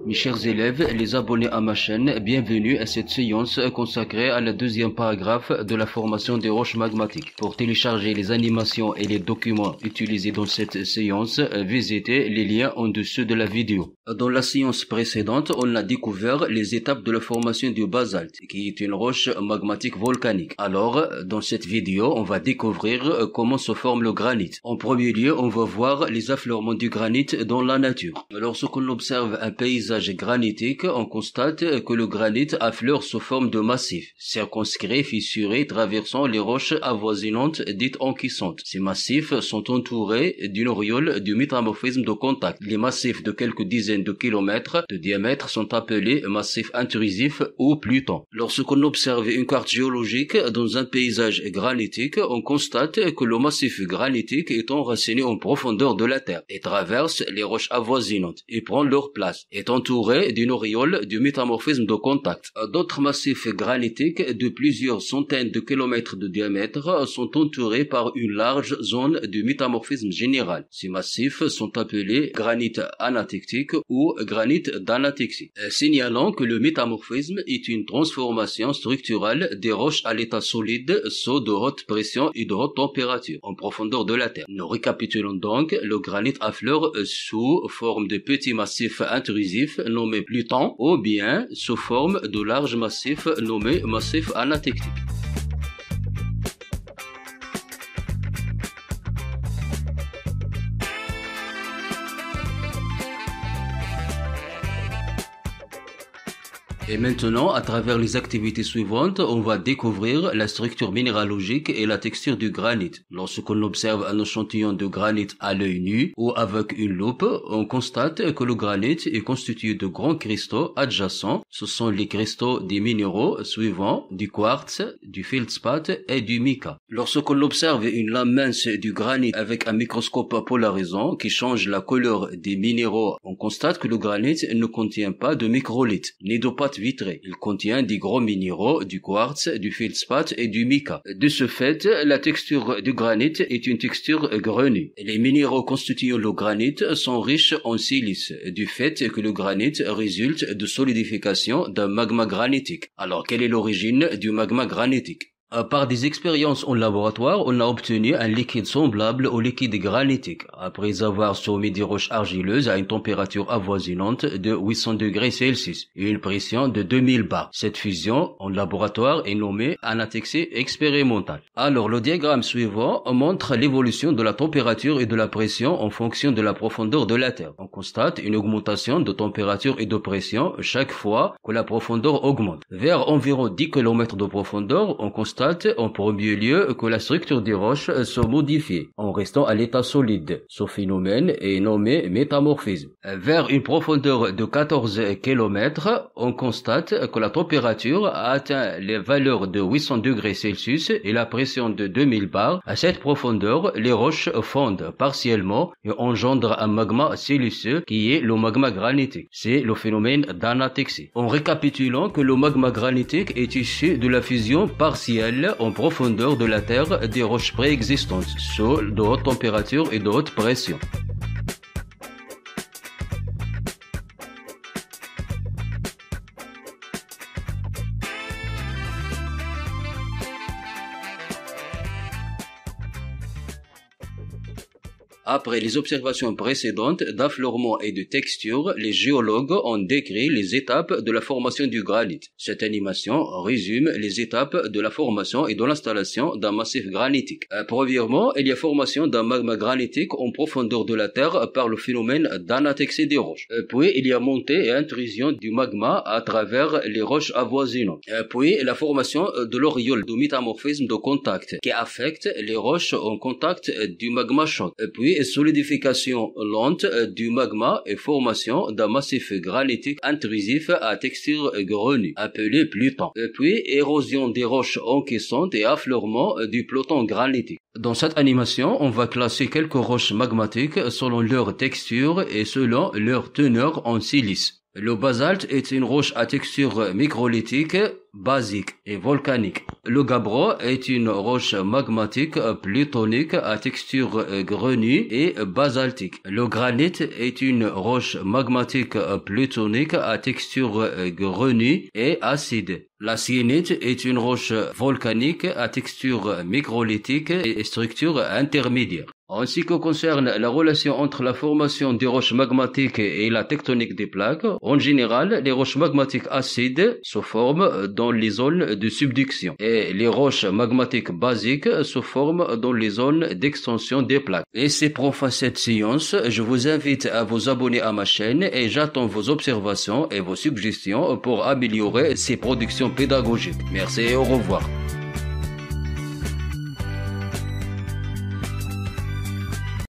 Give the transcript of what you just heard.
Mes chers élèves, les abonnés à ma chaîne, bienvenue à cette séance consacrée à la deuxième paragraphe de la formation des roches magmatiques. Pour télécharger les animations et les documents utilisés dans cette séance, visitez les liens en dessous de la vidéo. Dans la séance précédente, on a découvert les étapes de la formation du basalte, qui est une roche magmatique volcanique. Alors, dans cette vidéo, on va découvrir comment se forme le granit. En premier lieu, on va voir les affleurements du granit dans la nature. Lorsqu'on observe un paysage granitique, on constate que le granit affleure sous forme de massifs, circonscrits, fissurés, traversant les roches avoisinantes dites encaissantes. Ces massifs sont entourés d'une auréole du métamorphisme de contact. Les massifs de quelques dizaines de kilomètres de diamètre sont appelés massifs intrusifs ou plutons. Lorsqu'on observe une carte géologique dans un paysage granitique, on constate que le massif granitique est enraciné en profondeur de la terre et traverse les roches avoisinantes et prend leur place, étant entouré d'une auréole du métamorphisme de contact. D'autres massifs granitiques de plusieurs centaines de kilomètres de diamètre sont entourés par une large zone du métamorphisme général. Ces massifs sont appelés granit anatectique ou granit d'anatexie, signalant que le métamorphisme est une transformation structurelle des roches à l'état solide sous de haute pression et de haute température en profondeur de la terre. Nous récapitulons donc: le granit affleure sous forme de petits massifs intrusifs nommés plutons ou bien sous forme de larges massifs nommés massifs anatectiques. Et maintenant, à travers les activités suivantes, on va découvrir la structure minéralogique et la texture du granit. Lorsqu'on observe un échantillon de granit à l'œil nu ou avec une loupe, on constate que le granit est constitué de grands cristaux adjacents. Ce sont les cristaux des minéraux suivants, du quartz, du feldspath et du mica. Lorsqu'on observe une lame mince du granit avec un microscope polarisant qui change la couleur des minéraux, on constate que le granit ne contient pas de microlithes, ni de pâte vitrée. Il contient des gros minéraux, du quartz, du feldspath et du mica. De ce fait, la texture du granit est une texture grenue. Les minéraux constituant le granit sont riches en silice, du fait que le granit résulte de solidification d'un magma granitique. Alors, quelle est l'origine du magma granitique? Par des expériences en laboratoire, on a obtenu un liquide semblable au liquide granitique, après avoir soumis des roches argileuses à une température avoisinante de 800 degrés Celsius et une pression de 2000 bars. Cette fusion en laboratoire est nommée anatexie expérimentale. Alors, le diagramme suivant montre l'évolution de la température et de la pression en fonction de la profondeur de la Terre. On constate une augmentation de température et de pression chaque fois que la profondeur augmente. Vers environ 10 km de profondeur, on constate en premier lieu que la structure des roches se modifie en restant à l'état solide. Ce phénomène est nommé métamorphisme. Vers une profondeur de 14 km, on constate que la température a atteint les valeurs de 800 degrés Celsius et la pression de 2000 bars. À cette profondeur, les roches fondent partiellement et engendrent un magma siliceux qui est le magma granitique. C'est le phénomène d'anatexie. En récapitulant que le magma granitique est issu de la fusion partielle en profondeur de la Terre des roches préexistantes, sous de haute température et de haute pression. Après les observations précédentes d'affleurement et de texture, les géologues ont décrit les étapes de la formation du granit. Cette animation résume les étapes de la formation et de l'installation d'un massif granitique. Premièrement, il y a formation d'un magma granitique en profondeur de la Terre par le phénomène d'anatexie des roches. Puis, il y a montée et intrusion du magma à travers les roches avoisinantes. Puis, la formation de l'auréole de métamorphisme de contact qui affecte les roches en contact du magma chaud. Puis, solidification lente du magma et formation d'un massif granitique intrusif à texture grenue, appelé pluton. Puis, érosion des roches encaissantes et affleurement du pluton granitique. Dans cette animation, on va classer quelques roches magmatiques selon leur texture et selon leur teneur en silice. Le basalte est une roche à texture microlithique, basique et volcanique. Le gabbro est une roche magmatique plutonique à texture grenue et basaltique. Le granit est une roche magmatique plutonique à texture grenue et acide. La syénite est une roche volcanique à texture microlithique et structure intermédiaire. En ce qui concerne la relation entre la formation des roches magmatiques et la tectonique des plaques, en général, les roches magmatiques acides se forment dans les zones de subduction et les roches magmatiques basiques se forment dans les zones d'extension des plaques. Et c'est pour faire cette science, je vous invite à vous abonner à ma chaîne et j'attends vos observations et vos suggestions pour améliorer ces productions pédagogiques. Merci et au revoir.